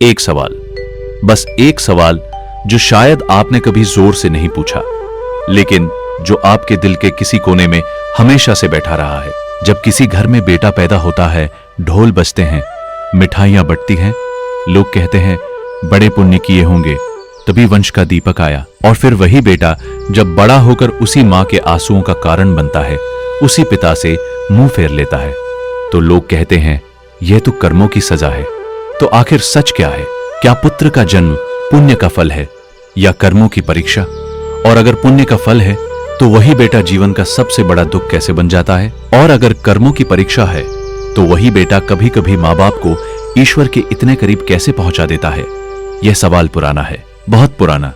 एक सवाल, बस एक सवाल जो शायद आपने कभी जोर से नहीं पूछा, लेकिन जो आपके दिल के किसी कोने में हमेशा से बैठा रहा है। जब किसी घर में बेटा पैदा होता है, ढोल बजते हैं, मिठाइयां बंटती हैं, लोग कहते हैं बड़े पुण्य किए होंगे, तभी वंश का दीपक आया। और फिर वही बेटा जब बड़ा होकर उसी मां के आंसुओं का कारण बनता है, उसी पिता से मुंह फेर लेता है, तो लोग कहते हैं यह तो कर्मों की सजा है। तो आखिर सच क्या है? क्या पुत्र का जन्म पुण्य का फल है या कर्मों की परीक्षा? और अगर पुण्य का फल है तो वही बेटा जीवन का सबसे बड़ा दुख कैसे बन जाता है? और अगर कर्मों की परीक्षा है तो वही बेटा कभी कभी माँ बाप को ईश्वर के इतने करीब कैसे पहुंचा देता है? यह सवाल पुराना है, बहुत पुराना,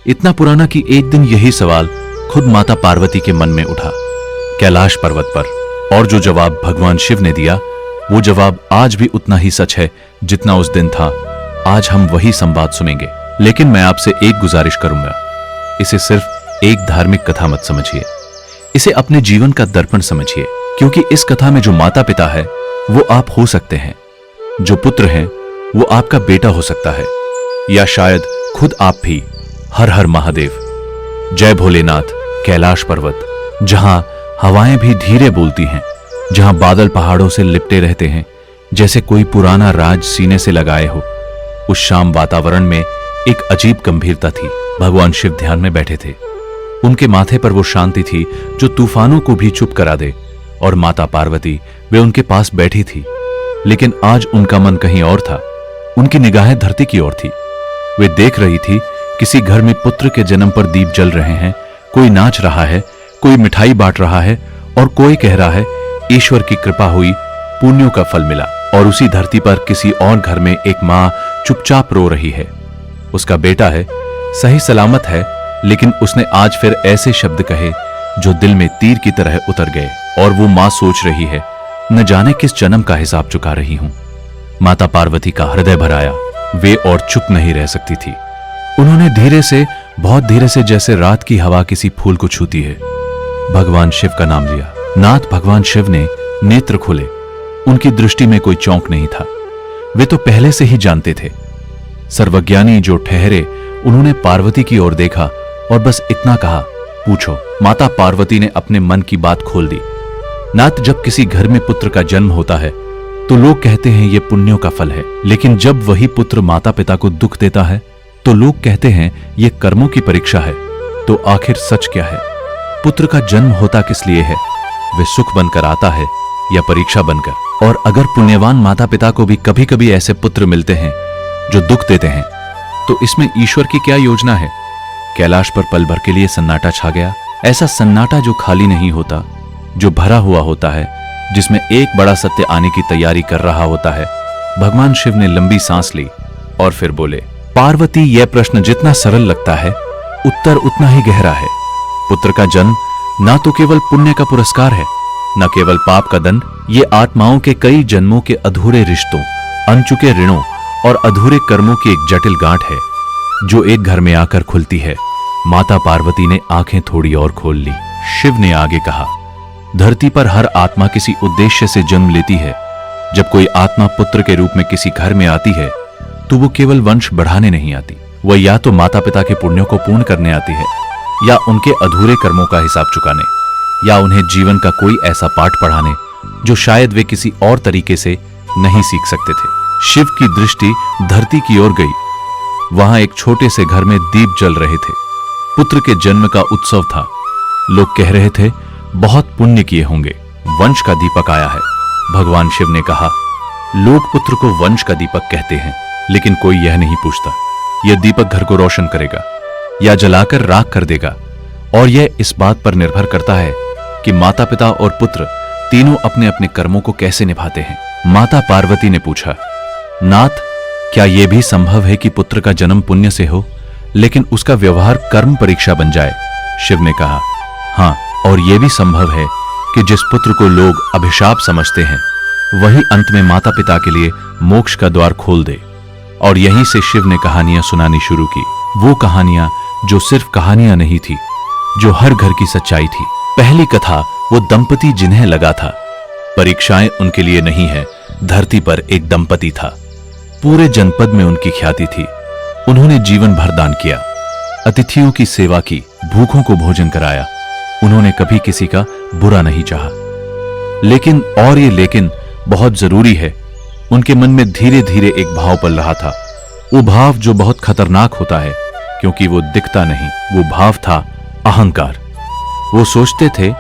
इतना पुराना कि एक दिन यही सवाल खुद माता पार्वती के मन में उठा कैलाश पर्वत पर। और जो जवाब भगवान शिव ने दिया, वो जवाब आज भी उतना ही सच है जितना उस दिन था। आज हम वही संवाद सुनेंगे, लेकिन मैं आपसे एक गुजारिश करूंगा, इसे सिर्फ एक धार्मिक कथा मत समझिए, इसे अपने जीवन का दर्पण समझिए। क्योंकि इस कथा में जो माता पिता है वो आप हो सकते हैं, जो पुत्र हैं वो आपका बेटा हो सकता है, या शायद खुद आप भी। हर हर महादेव, जय भोलेनाथ। कैलाश पर्वत, जहां हवाएं भी धीरे बोलती हैं, जहां बादल पहाड़ों से लिपटे रहते हैं जैसे कोई पुराना राज सीने से लगाए हो। उस शाम वातावरण में एक अजीब गंभीरता थी। भगवान शिव ध्यान में बैठे थे, उनके माथे पर वो शांति थी जो तूफानों को भी चुप करा दे। और माता पार्वती वे उनके पास बैठी थी, लेकिन आज उनका मन कहीं और था। उनकी निगाहें धरती की ओर थी। वे देख रही थी किसी घर में पुत्र के जन्म पर दीप जल रहे हैं, कोई नाच रहा है, कोई मिठाई बांट रहा है, और कोई कह रहा है ईश्वर की कृपा हुई, पुण्यों का फल मिला। और उसी धरती पर किसी और घर में एक मां चुपचाप रो रही है। उसका बेटा है, सही सलामत है, लेकिन उसने आज फिर ऐसे शब्द कहे जो दिल में तीर की तरह उतर गए। और वो मां सोच रही है, न जाने किस जन्म का हिसाब चुका रही हूं। माता पार्वती का हृदय भर आया। वे और चुप नहीं रह सकती थी। उन्होंने धीरे से, बहुत धीरे से, जैसे रात की हवा किसी फूल को छूती है, भगवान शिव का नाम लिया। नाथ भगवान शिव ने नेत्र खोले। उनकी दृष्टि में कोई चौंक नहीं था। वे तो पहले से ही जानते थे। सर्वज्ञानी जो ठहरे, उन्होंने पार्वती की ओर देखा और बस इतना कहा, पूछो। माता पार्वती ने अपने मन की बात खोल दी। नाथ, जब किसी घर में पुत्र का जन्म होता है तो लोग कहते हैं यह पुण्यों का फल है, लेकिन जब वही पुत्र माता पिता को दुख देता है तो लोग कहते हैं यह कर्मों की परीक्षा है। तो आखिर सच क्या है? पुत्र का जन्म होता किस लिए है? वे सुख बनकर आता है या परीक्षा बनकर? और अगर पुण्यवान माता पिता को भी कभी कभी ऐसे पुत्र मिलते हैं जो दुख देते हैं, तो इसमें ईश्वर की क्या योजना है? कैलाश पर पल भर के लिए सन्नाटा छा गया। ऐसा सन्नाटा जो खाली नहीं होता, जो भरा हुआ होता है, जिसमें एक बड़ा सत्य आने की तैयारी कर रहा होता है। भगवान शिव ने लंबी सांस ली और फिर बोले, पार्वती, यह प्रश्न जितना सरल लगता है, उत्तर उतना ही गहरा है। पुत्र का जन्म ना तो केवल पुण्य का पुरस्कार है, न केवल पाप का दंड। ये आत्माओं के कई जन्मों के अधूरे रिश्तों, अनचुके ऋणों और अधूरे कर्मों की एक जटिल गांठ है जो एक घर में आकर खुलती है। माता पार्वती ने आंखें थोड़ी और खोल ली। शिव ने आगे कहा, धरती पर हर आत्मा किसी उद्देश्य से जन्म लेती है। जब कोई आत्मा पुत्र के रूप में किसी घर में आती है तो वो केवल वंश बढ़ाने नहीं आती, वह या तो माता पिता के पुण्यों को पूर्ण करने आती है, या उनके अधूरे कर्मों का हिसाब चुकाने, या उन्हें जीवन का कोई ऐसा पाठ पढ़ाने जो शायद वे किसी और तरीके से नहीं सीख सकते थे। शिव की दृष्टि धरती की ओर गई। वहां एक छोटे से घर में दीप जल रहे थे। पुत्र के जन्म का उत्सव था। लोग कह रहे थे बहुत पुण्य किए होंगे, वंश का दीपक आया है। भगवान शिव ने कहा, लोग पुत्र को वंश का दीपक कहते हैं, लेकिन कोई यह नहीं पूछता यह दीपक घर को रोशन करेगा या जलाकर राख कर देगा। और यह इस बात पर निर्भर करता है कि माता पिता और पुत्र तीनों अपने अपने कर्मों को कैसे निभाते हैं। माता पार्वती ने पूछा, नाथ, क्या यह भी संभव है कि पुत्र का जन्म पुण्य से हो लेकिन उसका व्यवहार कर्म परीक्षा बन जाए? शिव ने कहा, हाँ, और यह भी संभव है कि जिस पुत्र को लोग अभिशाप समझते हैं वही अंत में माता पिता के लिए मोक्ष का द्वार खोल दे। और यहीं से शिव ने कहानियां सुनानी शुरू की। वो कहानियां जो सिर्फ कहानियां नहीं थी, जो हर घर की सच्चाई थी। पहली कथा वो दंपति जिन्हें लगा था परीक्षाएं उनके लिए नहीं है, धरती पर एक दंपति था। पूरे जनपद में उनकी ख्याति थी। उन्होंने जीवन भर दान किया, अतिथियों की सेवा की, भूखों को भोजन कराया। उन्होंने कभी किसी का बुरा नहीं चाहा। लेकिन बहुत जरूरी है, उनके मन में धीरे धीरे एक भाव पल रहा था। वो भाव जो बहुत खतरनाक होता है, क्योंकि वो दिखता नहीं। वो भाव था अहंकार। वो सोचते थे,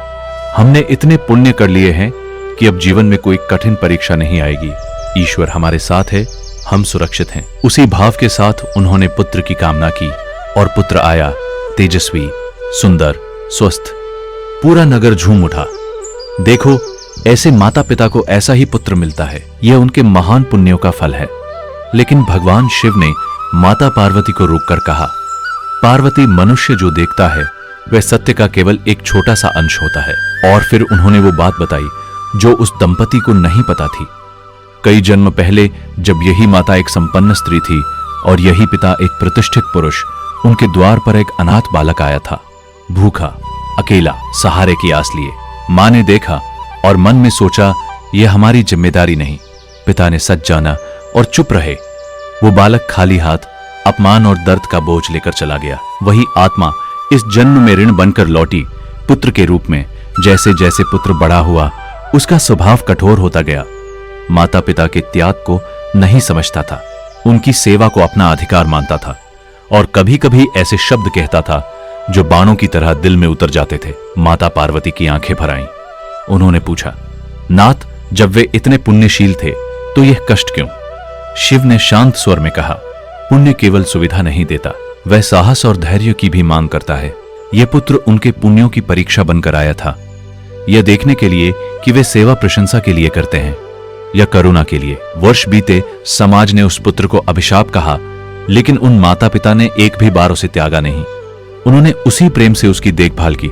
हमने इतने पुण्य कर लिए हैं कि अब जीवन में कोई कठिन परीक्षा नहीं आएगी। ईश्वर हमारे साथ है, हम सुरक्षित हैं। उसी भाव के साथ उन्होंने पुत्र की कामना की और पुत्र आया, तेजस्वी, सुंदर, स्वस्थ। पूरा नगर झूम उठा। देखो, ऐसे माता पिता को ऐसा ही पुत्र मिलता है, यह उनके महान पुण्यों का फल है। लेकिन भगवान शिव ने माता पार्वती को रोककर कहा, पार्वती, मनुष्य जो देखता है वह सत्य का केवल एक छोटा सा अंश होता है। और फिर उन्होंने वो बात बताई जो उस दंपति को नहीं पता थी। कई जन्म पहले जब यही माता एक संपन्न स्त्री थी और यही पिता एक प्रतिष्ठित पुरुष, उनके द्वार पर एक अनाथ बालक आया था, भूखा, अकेला, सहारे की आस लिए। मां ने देखा और मन में सोचा, यह हमारी जिम्मेदारी नहीं। पिता ने सच जाना और चुप रहे। वो बालक खाली हाथ अपमान और दर्द का बोझ लेकर चला गया। वही आत्मा इस जन्म में ऋण बनकर लौटी, पुत्र के रूप में। जैसे जैसे पुत्र बड़ा हुआ, उसका स्वभाव कठोर होता गया। माता पिता के त्याग को नहीं समझता था, उनकी सेवा को अपना अधिकार मानता था और कभी कभी ऐसे शब्द कहता था जो बाणों की तरह दिल में उतर जाते थे। माता पार्वती की आंखें भर आईं। उन्होंने पूछा, नाथ, जब वे इतने पुण्यशील थे तो यह कष्ट क्यों? शिव ने शांत स्वर में कहा, पुण्य केवल सुविधा नहीं देता, वह साहस और धैर्य की भी मांग करता है। यह पुत्र उनके पुण्यों की परीक्षा बनकर आया था, यह देखने के लिए कि वे सेवा प्रशंसा के लिए करते हैं या करुणा के लिए। वर्ष बीते, समाज ने उस पुत्र को अभिशाप कहा, लेकिन उन माता पिता ने एक भी बार उसे त्यागा नहीं। उन्होंने उसी प्रेम से उसकी देखभाल की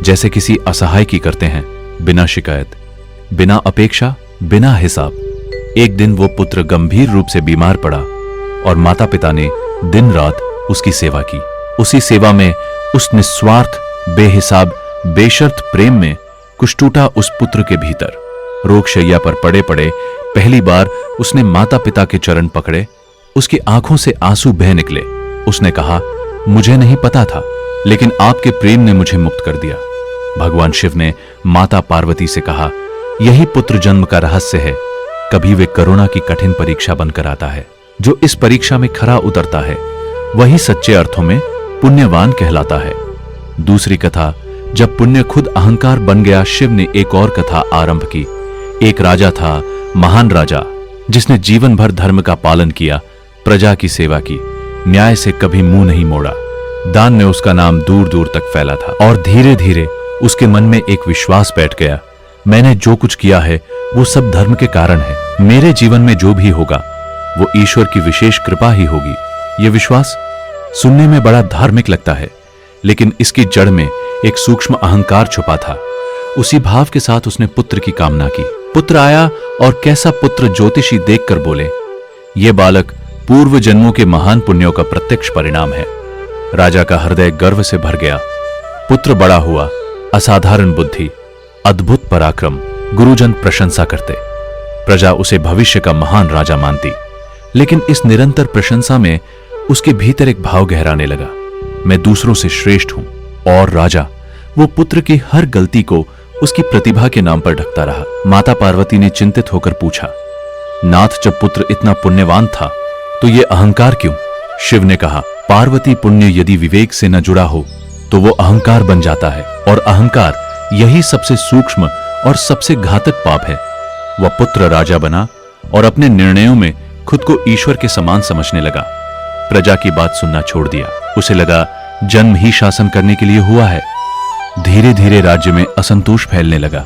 जैसे किसी असहाय की करते हैं, बिना शिकायत, बिना अपेक्षा, बिना हिसाब। एक दिन वो पुत्र गंभीर रूप से बीमार पड़ा और माता पिता ने दिन रात उसकी सेवा की। उसी सेवा में, उस निस्वार्थ, बेहिसाब, बेशर्त प्रेम में कुछ टूटा उस पुत्र के भीतर। रोगशैया पर पड़े पड़े पहली बार उसने माता पिता के चरण पकड़े। उसकी आंखों से आंसू बह निकले। उसने कहा, मुझे नहीं पता था, लेकिन आपके प्रेम ने मुझे मुक्त कर दिया। भगवान शिव ने माता पार्वती से कहा, यही पुत्र जन्म का रहस्य है। कभी वे करुणा की कठिन परीक्षा बनकर आता है। जो इस परीक्षा में खरा उतरता है वही सच्चे अर्थों में पुण्यवान कहलाता है। दूसरी कथा, जब पुण्य खुद अहंकार बन गया, शिव ने एक और कथा आरंभ की। एक राजा था, महान राजा, जिसने जीवन भर धर्म का पालन किया, प्रजा की सेवा की, न्याय से कभी मुंह नहीं मोड़ा। दान में उसका नाम दूर दूर तक फैला था और धीरे धीरे उसके मन में एक विश्वास बैठ गया, मैंने जो कुछ किया है वो सब धर्म के कारण है। मेरे जीवन में जो भी होगा वो ईश्वर की विशेष कृपा ही होगी। यह विश्वास सुनने में बड़ा धार्मिक लगता है, लेकिन इसकी जड़ में एक सूक्ष्म अहंकार छुपा था। उसी भाव के साथ उसने पुत्र की कामना की। पुत्र आया और कैसा पुत्र, ज्योतिषी देखकर बोले, यह बालक पूर्व जन्मों के महान पुण्यों का प्रत्यक्ष परिणाम है। राजा का हृदय गर्व से भर गया। पुत्र बड़ा हुआ, असाधारण बुद्धि, अद्भुत पराक्रम, गुरुजन प्रशंसा करते, प्रजा उसे भविष्य का महान राजा मानती। लेकिन इस निरंतर प्रशंसा में उसके भीतर एक भाव गहराने लगा, मैं दूसरों से श्रेष्ठ हूं। और राजा वो पुत्र की हर गलती को उसकी प्रतिभा के नाम पर ढकता रहा। माता पार्वती ने चिंतित होकर पूछा, नाथ, जब पुत्र इतना पुण्यवान था तो ये अहंकार क्यों? शिव ने कहा, पार्वती, पुण्य यदि विवेक से न जुड़ा हो तो वो अहंकार बन जाता है, और अहंकार यही सबसे सूक्ष्म और सबसे घातक पाप है। वह पुत्र राजा बना और अपने निर्णयों में खुद को ईश्वर के समान समझने लगा। प्रजा की बात सुनना छोड़ दिया। उसे लगा जन्म ही शासन करने के लिए हुआ है। धीरे धीरे राज्य में असंतोष फैलने लगा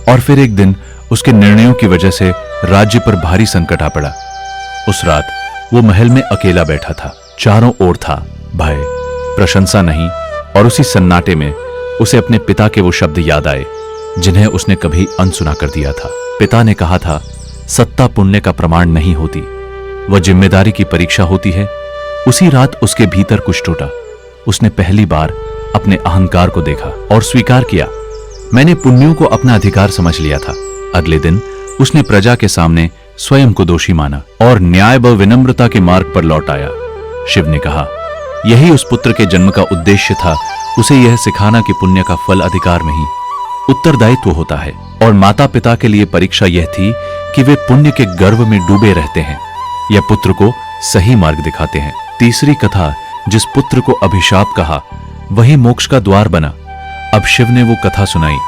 और फिर एक दिन उसके निर्णयों की वजह से राज्य पर भारी संकट आ पड़ा। उस रात वो महल में अकेला बैठा था। चारों ओर था भय, प्रशंसा नहीं, और उसी सन्नाटे में उसे अपने पिता के वो शब्द याद आए जिन्हें उसने कभी अनसुना कर दिया था। पिता ने कहा था, सत्ता पुण्य का प्रमाण नहीं होती, वह जिम्मेदारी की परीक्षा होती है। उसी रात उसके भीतर कुछ टूटा। उसने पहली बार अपने अहंकार को देखा और स्वीकार किया, मैंने पुण्यों को अपना अधिकार समझ लिया था। अगले दिन उसने प्रजा के सामने स्वयं को दोषी माना और न्याय व विनम्रता के मार्ग पर लौट आया। शिव ने कहा, यही उस पुत्र के जन्म का उद्देश्य था, उसे यह सिखाना कि पुण्य का फल अधिकार में ही उत्तरदायित्व होता है। और माता पिता के लिए परीक्षा यह थी कि वे पुण्य के गर्व में डूबे रहते हैं या पुत्र को सही मार्ग दिखाते हैं। तीसरी कथा, जिस पुत्र को अभिशाप कहा वही मोक्ष का द्वार बना। अब शिव ने वो कथा सुनाई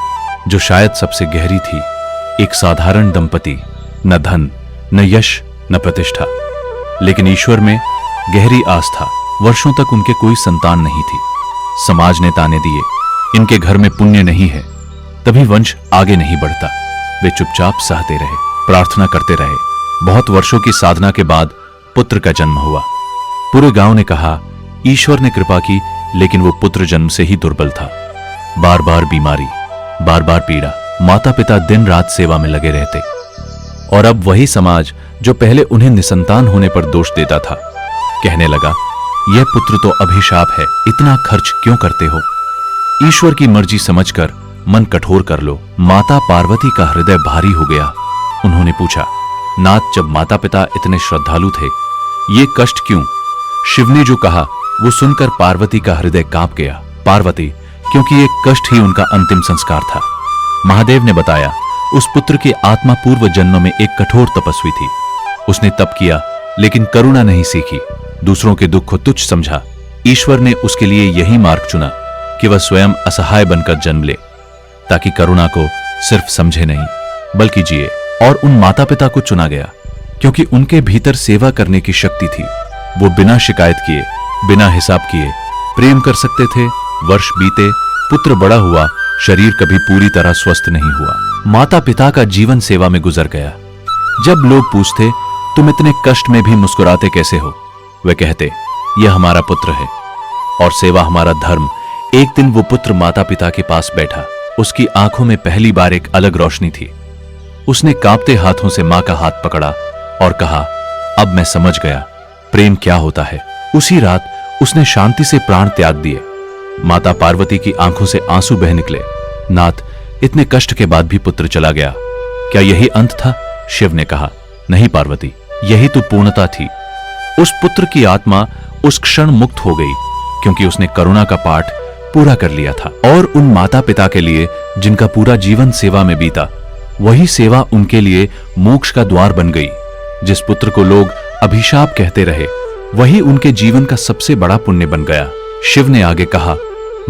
जो शायद सबसे गहरी थी। एक साधारण दंपति, न धन न यश न प्रतिष्ठा, लेकिन ईश्वर में गहरी आस्था। वर्षों तक उनके कोई संतान नहीं थी। समाज ने ताने दिए, इनके घर में पुण्य नहीं है, तभी वंश आगे नहीं बढ़ता। वे चुपचाप सहते रहे, प्रार्थना करते रहे। बहुत वर्षों की साधना के बाद पुत्र का जन्म हुआ। पूरे गांव ने कहा, ईश्वर ने कृपा की, लेकिन वो पुत्र जन्म से ही दुर्बल था। बार बार बीमारी, बार बार पीड़ा। माता पिता दिन रात सेवा में लगे रहते। और अब वही समाज जो पहले उन्हें निसंतान होने पर दोष देता था, कहने लगा, यह पुत्र तो अभिशाप है, इतना खर्च क्यों करते हो? ईश्वर की मर्जी समझकर मन कठोर कर लो। माता पार्वती का हृदय भारी हो गया। उन्होंने पूछा, नाथ, जब माता पिता इतने श्रद्धालु थे, ये कष्ट क्यों? शिव ने जो कहा वो सुनकर पार्वती का हृदय कांप गया। पार्वती, क्योंकि ये कष्ट ही उनका अंतिम संस्कार था। महादेव ने बताया, उस पुत्र की आत्मा पूर्व जन्म में एक कठोर तपस्वी थी। उसने तप किया, लेकिन करुणा नहीं सीखी, दूसरों के दुख को तुच्छ समझा। ईश्वर ने उसके लिए यही मार्ग चुना कि वह स्वयं असहाय बनकर जन्म ले, ताकि करुणा को सिर्फ समझे नहीं बल्कि जिए। और उन माता पिता को चुना गया क्योंकि उनके भीतर सेवा करने की शक्ति थी। वो बिना शिकायत किए, बिना हिसाब किए प्रेम कर सकते थे। वर्ष बीते, पुत्र बड़ा हुआ, शरीर कभी पूरी तरह स्वस्थ नहीं हुआ। माता पिता का जीवन सेवा में गुजर गया। जब लोग पूछते, तुम इतने कष्ट में भी मुस्कुराते कैसे हो, वे कहते, यह हमारा पुत्र है और सेवा हमारा धर्म। एक दिन वो पुत्र माता पिता के पास बैठा। उसकी आंखों में पहली बार एक अलग रोशनी थी। उसने कांपते हाथों से मां का हाथ पकड़ा और कहा, अब मैं समझ गया प्रेम क्या होता है। उसी रात उसने शांति से प्राण त्याग दिए। माता पार्वती की आंखों से आंसू बह निकले। नाथ, इतने कष्ट के बाद भी पुत्र चला गया, क्या यही अंत था? शिव ने कहा, नहीं पार्वती, यही तो पूर्णता थी। उस पुत्र की आत्मा उस क्षण मुक्त हो गई क्योंकि उसने करुणा का पाठ पूरा कर लिया था। और उन माता पिता के लिए जिनका पूरा जीवन सेवा में बीता, वही सेवा उनके लिए मोक्ष का द्वार बन गई। जिस पुत्र को लोग अभिशाप कहते रहे, वही उनके जीवन का सबसे बड़ा पुण्य बन गया। शिव ने आगे कहा,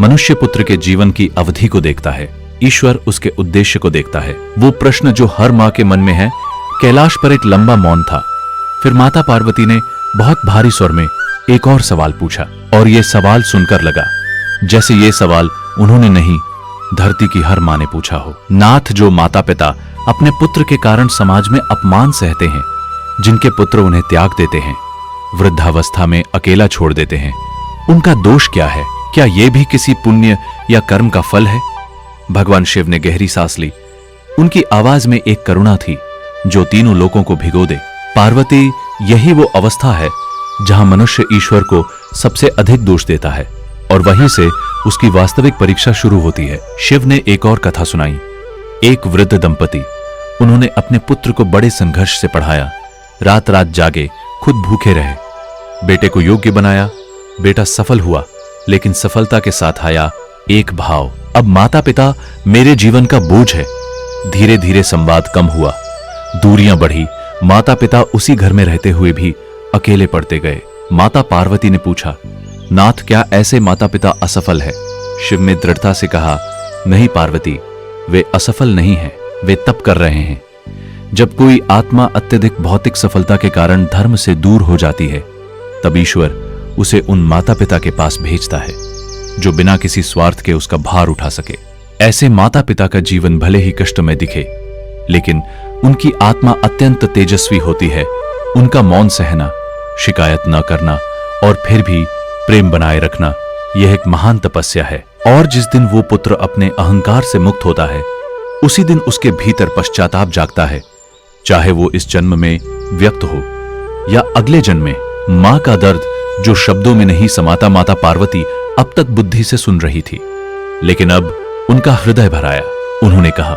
मनुष्य पुत्र के जीवन की अवधि को देखता है, ईश्वर उसके उद्देश्य को देखता है। वो प्रश्न जो हर मां के मन में है। कैलाश पर एक लंबा मौन था। फिर माता पार्वती ने बहुत भारी स्वर में एक और सवाल पूछा, और ये सवाल सुनकर लगा जैसे ये सवाल उन्होंने नहीं, धरती की हर मां ने पूछा हो। नाथ, जो माता पिता अपने पुत्र के कारण समाज में अपमान सहते हैं, जिनके पुत्र उन्हें त्याग देते हैं, वृद्धावस्था में अकेला छोड़ देते हैं, उनका दोष क्या है? क्या यह भी किसी पुण्य या कर्म का फल है? भगवान शिव ने गहरी सांस ली। उनकी आवाज में एक करुणा थी जो तीनों लोगों को भिगो दे। पार्वती, यही वो अवस्था है जहां मनुष्य ईश्वर को सबसे अधिक दोष देता है और वहीं से उसकी वास्तविक परीक्षा शुरू होती है। शिव ने एक और कथा सुनाई। एक वृद्ध दंपति, उन्होंने अपने पुत्र को बड़े संघर्ष से पढ़ाया, रात रात जागे, खुद भूखे रहे, बेटे को योग्य बनाया। बेटा सफल हुआ, लेकिन सफलता के साथ आया एक भाव, अब माता पिता मेरे जीवन का बोझ है। धीरे धीरे संवाद कम हुआ, दूरियां बढ़ी। माता पिता उसी घर में रहते हुए भी अकेले पड़ते गए। माता पार्वती ने पूछा, नाथ, क्या ऐसे माता पिता असफल है? शिव ने दृढ़ता से कहा, नहीं पार्वती, वे असफल नहीं हैं, वे तप कर रहे हैं। जब कोई आत्मा अत्यधिक भौतिक सफलता के कारण धर्म से दूर हो जाती है, तब ईश्वर उसे उन माता पिता के पास भेजता है जो बिना किसी स्वार्थ के उसका भार उठा सके। ऐसे माता पिता का जीवन भले ही कष्टमय दिखे, लेकिन उनकी आत्मा अत्यंत तेजस्वी होती है। उनका मौन सहना, शिकायत न करना और फिर भी प्रेम बनाए रखना, यह एक महान तपस्या है। और जिस दिन वो पुत्र अपने अहंकार से मुक्त होता है, उसी दिन उसके भीतर पश्चाताप जागता है, चाहे वो इस जन्म में व्यक्त हो या अगले जन्म में। मां का दर्द जो शब्दों में नहीं समाता, माता पार्वती अब तक बुद्धि से सुन रही थी, लेकिन अब उनका हृदय भर आया। उन्होंने कहा,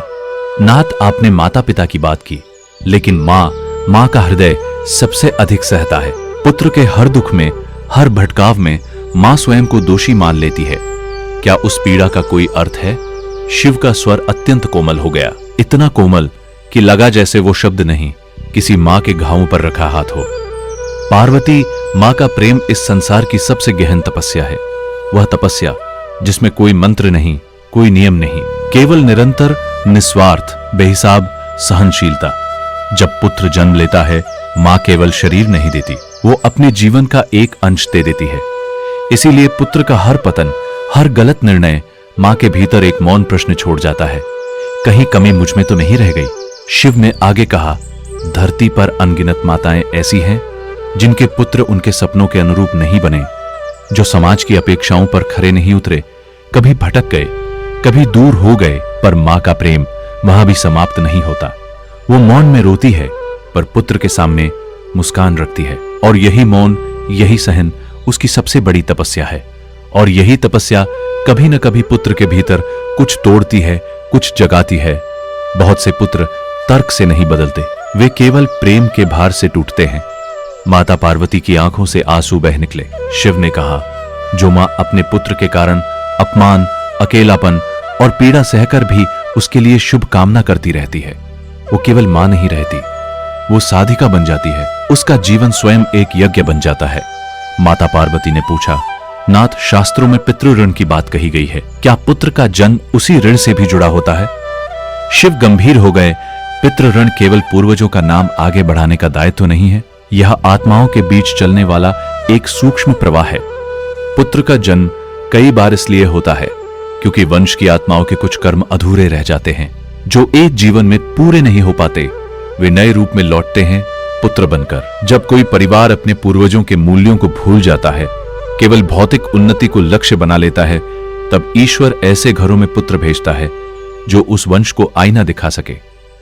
नाथ, आपने माता पिता की बात की, लेकिन मां मां का हृदय सबसे अधिक सहता है। पुत्र के हर दुख में, हर भटकाव में मां स्वयं को दोषी मान लेती है। क्या उस पीड़ा का कोई अर्थ है? शिव का स्वर अत्यंत कोमल हो गया, इतना कोमल कि लगा जैसे वो शब्द नहीं, किसी मां के घावों पर रखा हाथ हो। पार्वती मां का प्रेम इस संसार की सबसे गहन तपस्या है। वह तपस्या जिसमें कोई मंत्र नहीं, कोई नियम नहीं, केवल निरंतर निस्वार्थ बेहिसाब सहनशीलता। जब पुत्र जन्म लेता है, मां केवल शरीर नहीं देती, वो अपने जीवन का एक अंश दे देती है। इसीलिए पुत्र का हर पतन, हर गलत निर्णय मां के भीतर एक मौन प्रश्न छोड़ जाता है, कहीं कमी मुझ में तो नहीं रह गई? शिव ने आगे कहा, धरती पर अनगिनत माताएं ऐसी हैं जिनके पुत्र उनके सपनों के अनुरूप नहीं बने, जो समाज की अपेक्षाओं पर खरे नहीं उतरे, कभी भटक गए, कभी दूर हो गए, पर मां का प्रेम वहां भी समाप्त नहीं होता। वो मौन में रोती है, पर पुत्र के सामने मुस्कान रखती है, और यही मौन, यही सहन उसकी सबसे बड़ी तपस्या है। और यही तपस्या कभी न कभी पुत्र के भीतर कुछ तोड़ती है, कुछ जगाती है। बहुत से पुत्र तर्क से नहीं बदलते, वे केवल प्रेम के भार से टूटते हैं। माता पार्वती की आंखों से आंसू बह निकले। शिव ने कहा, जो मां अपने पुत्र के कारण अपमान, अकेलापन और पीड़ा सहकर भी उसके लिए शुभ कामना करती रहती है, वो केवल मां नहीं रहती, वो साधिका बन जाती है। उसका जीवन स्वयं एक यज्ञ बन जाता है। माता पार्वती ने पूछा, नाथ, शास्त्रों में पितृ ऋण की बात कही गई है, क्या पुत्र का जन्म उसी ऋण से भी जुड़ा होता है? शिव गंभीर हो गए। पितृ ऋण केवल पूर्वजों का नाम आगे बढ़ाने का दायित्व नहीं है, यह आत्माओं के बीच चलने वाला एक सूक्ष्म प्रवाह है। पुत्र का जन्म कई बार इसलिए होता है क्योंकि वंश की आत्माओं के कुछ कर्म अधूरे रह जाते हैं, जो एक जीवन में पूरे नहीं हो पाते। वे नए रूप में लौटते हैं पुत्र बनकर। जब कोई परिवार अपने पूर्वजों के मूल्यों को भूल जाता है, केवल भौतिक उन्नति को लक्ष्य बना लेता है, तब ईश्वर ऐसे घरों में पुत्र भेजता है जो उस वंश को आईना दिखा सके।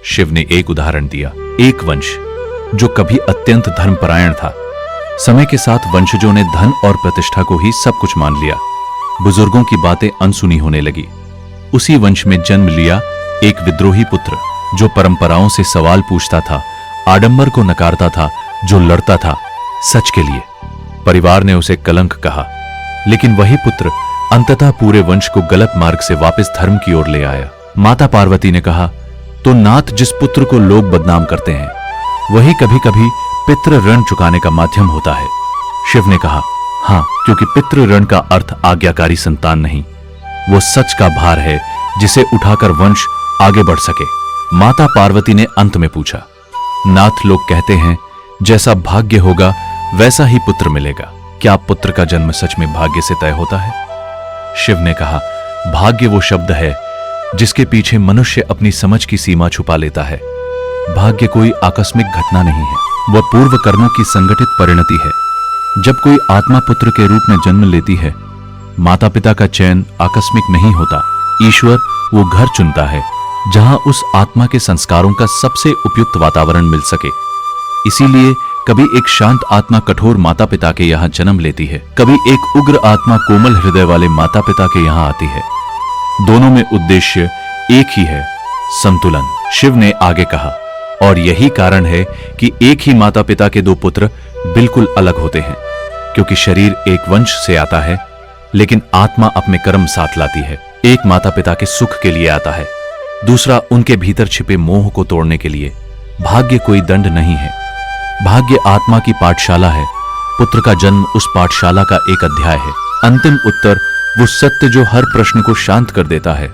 शिव ने एक उदाहरण दिया। एक वंश जो कभी अत्यंत धर्मपरायण था, समय के साथ वंशजों ने धन और प्रतिष्ठा को ही सब कुछ मान लिया। बुजुर्गों की बातें अनसुनी होने लगी। उसी वंश में जन्म लिया एक विद्रोही पुत्र जो परंपराओं से सवाल पूछता था, आडंबर को नकारता था, जो लड़ता था सच के लिए। परिवार ने उसे कलंक कहा, लेकिन वही पुत्र अंततः पूरे वंश को गलत मार्ग से वापस धर्म की ओर ले आया। माता पार्वती ने कहा, तो नाथ, जिस पुत्र को लोग बदनाम करते हैं वही कभी कभी पितृ ऋण चुकाने का माध्यम होता है। शिव ने कहा, हां, क्योंकि पितृ ऋण का अर्थ आज्ञाकारी संतान नहीं, वो सच का भार है जिसे उठाकर वंश आगे बढ़ सके। माता पार्वती ने अंत में पूछा, नाथ, लोग कहते हैं जैसा भाग्य होगा वैसा ही पुत्र मिलेगा, क्या पुत्र का जन्म सच में भाग्य से तय होता है? शिव ने कहा, भाग्य वो शब्द है जिसके पीछे मनुष्य अपनी समझ की सीमा छुपा लेता है। भाग्य कोई आकस्मिक घटना नहीं है, वह पूर्व कर्मों की संगठित परिणति है। जब कोई आत्मा पुत्र के रूप में जन्म लेती है, माता पिता का चयन आकस्मिक नहीं होता। ईश्वर वो घर चुनता है जहां उस आत्मा के संस्कारों का सबसे उपयुक्त वातावरण मिल सके। इसीलिए कभी एक शांत आत्मा कठोर माता पिता के यहां जन्म लेती है, कभी एक उग्र आत्मा कोमल हृदय वाले माता पिता के यहां आती है। दोनों में उद्देश्य एक ही है, संतुलन। शिव ने आगे कहा, और यही कारण है कि एक ही माता पिता के दो पुत्र बिल्कुल अलग होते हैं, क्योंकि शरीर एक वंश से आता है, लेकिन आत्मा अपने कर्म साथ लाती है। एक माता पिता के सुख के लिए आता है, दूसरा उनके भीतर छिपे मोह को तोड़ने के लिए। भाग्य कोई दंड नहीं है, भाग्य आत्मा की पाठशाला है। पुत्र का जन्म उस पाठशाला का एक अध्याय है। अंतिम उत्तर वो सत्य जो हर प्रश्न को शांत कर देता है।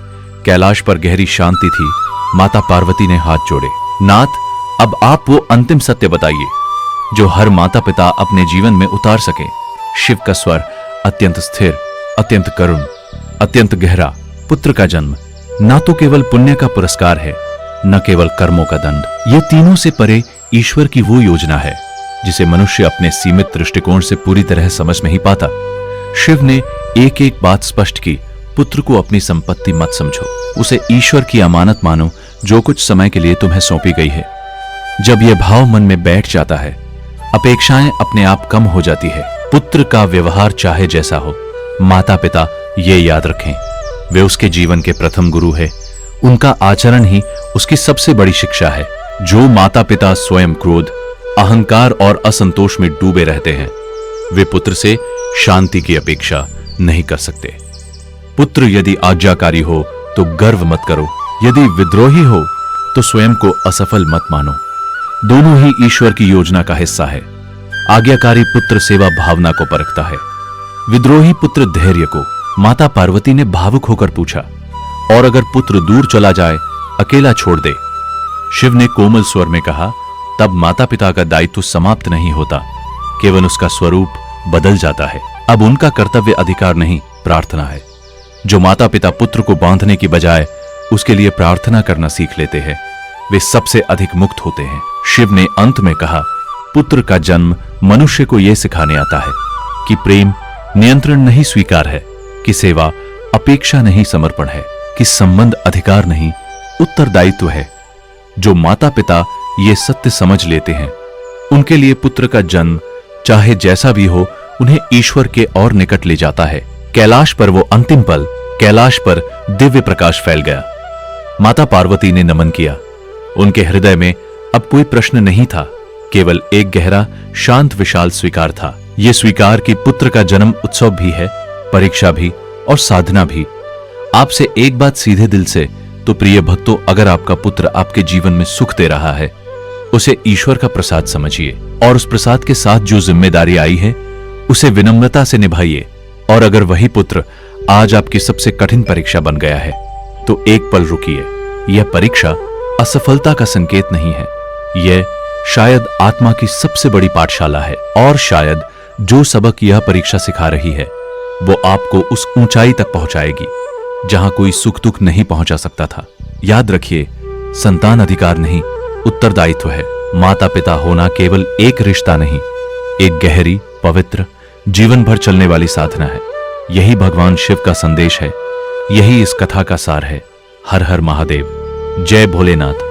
कैलाश पर गहरी शांति थी। माता पार्वती ने हाथ जोड़े, नाथ, अब आप वो अंतिम सत्य बताइए जो हर माता पिता अपने जीवन में उतार सके। शिव का स्वर अत्यंत स्थिर, अत्यंत करुण, अत्यंत गहरा। पुत्र का जन्म ना तो केवल पुण्य का पुरस्कार है, न केवल कर्मों का दंड। ये तीनों से परे ईश्वर की वो योजना है जिसे मनुष्य अपने सीमित दृष्टिकोण से पूरी तरह समझ नहीं पाता। शिव ने एक एक बात स्पष्ट की, पुत्र को अपनी संपत्ति मत समझो, उसे ईश्वर की अमानत मानो जो कुछ समय के लिए तुम्हें सौंपी गई है। जब यह भाव मन में बैठ जाता है, अपेक्षाएं अपने आप कम हो जाती है। पुत्र का व्यवहार चाहे जैसा हो, माता पिता ये याद रखें, वे उसके जीवन के प्रथम गुरु है। उनका आचरण ही उसकी सबसे बड़ी शिक्षा है। जो माता पिता स्वयं क्रोध, अहंकार और असंतोष में डूबे रहते हैं। वे पुत्र से शांति की अपेक्षा नहीं कर सकते। पुत्र यदि आज्ञाकारी हो तो गर्व मत करो, यदि विद्रोही हो तो स्वयं को असफल मत मानो। दोनों ही ईश्वर की योजना का हिस्सा है। आज्ञाकारी पुत्र सेवा भावना को परखता है, विद्रोही पुत्र धैर्य को। माता पार्वती ने भावुक होकर पूछा, और अगर पुत्र दूर चला जाए, अकेला छोड़ दे? शिव ने कोमल स्वर में कहा, तब माता पिता का दायित्व समाप्त नहीं होता, केवल उसका स्वरूप बदल जाता है। अब उनका कर्तव्य अधिकार नहीं, प्रार्थना है। जो माता पिता पुत्र को बांधने की बजाय उसके लिए प्रार्थना करना सीख लेते हैं, वे सबसे अधिक मुक्त होते हैं। शिव ने अंत में कहा, पुत्र का जन्म मनुष्य को यह सिखाने आता है कि प्रेम नियंत्रण नहीं स्वीकार है, कि सेवा अपेक्षा नहीं समर्पण है, कि संबंध अधिकार नहीं उत्तरदायित्व है। जो माता पिता ये सत्य समझ लेते हैं, उनके लिए पुत्र का जन्म चाहे जैसा भी हो, उन्हें ईश्वर के और निकट ले जाता है। कैलाश पर वो अंतिम पल, कैलाश पर दिव्य प्रकाश फैल गया। माता पार्वती ने नमन किया। उनके हृदय में अब कोई प्रश्न नहीं था, केवल एक गहरा शांत विशाल स्वीकार था। यह स्वीकार कि पुत्र का जन्म उत्सव भी है, परीक्षा भी और साधना भी। आपसे एक बात सीधे दिल से, तो प्रिय भक्तों, अगर आपका पुत्र आपके जीवन में सुख दे रहा है, उसे ईश्वर का प्रसाद समझिए, और उस प्रसाद के साथ जो जिम्मेदारी आई है उसे विनम्रता से निभाइए। और अगर वही पुत्र आज आपकी सबसे कठिन परीक्षा बन गया है, तो एक पल रुकिए। यह परीक्षा असफलता का संकेत नहीं है, यह शायद आत्मा की सबसे बड़ी पाठशाला है। और शायद जो सबक यह परीक्षा सिखा रही है, वो आपको उस ऊंचाई तक पहुंचाएगी जहां कोई सुख दुख नहीं पहुंचा सकता था। याद रखिए, संतान अधिकार नहीं, उत्तरदायित्व है। माता पिता होना केवल एक रिश्ता नहीं, एक गहरी, पवित्र, जीवन भर चलने वाली साधना है। यही भगवान शिव का संदेश है, यही इस कथा का सार है। हर हर महादेव। जय भोलेनाथ।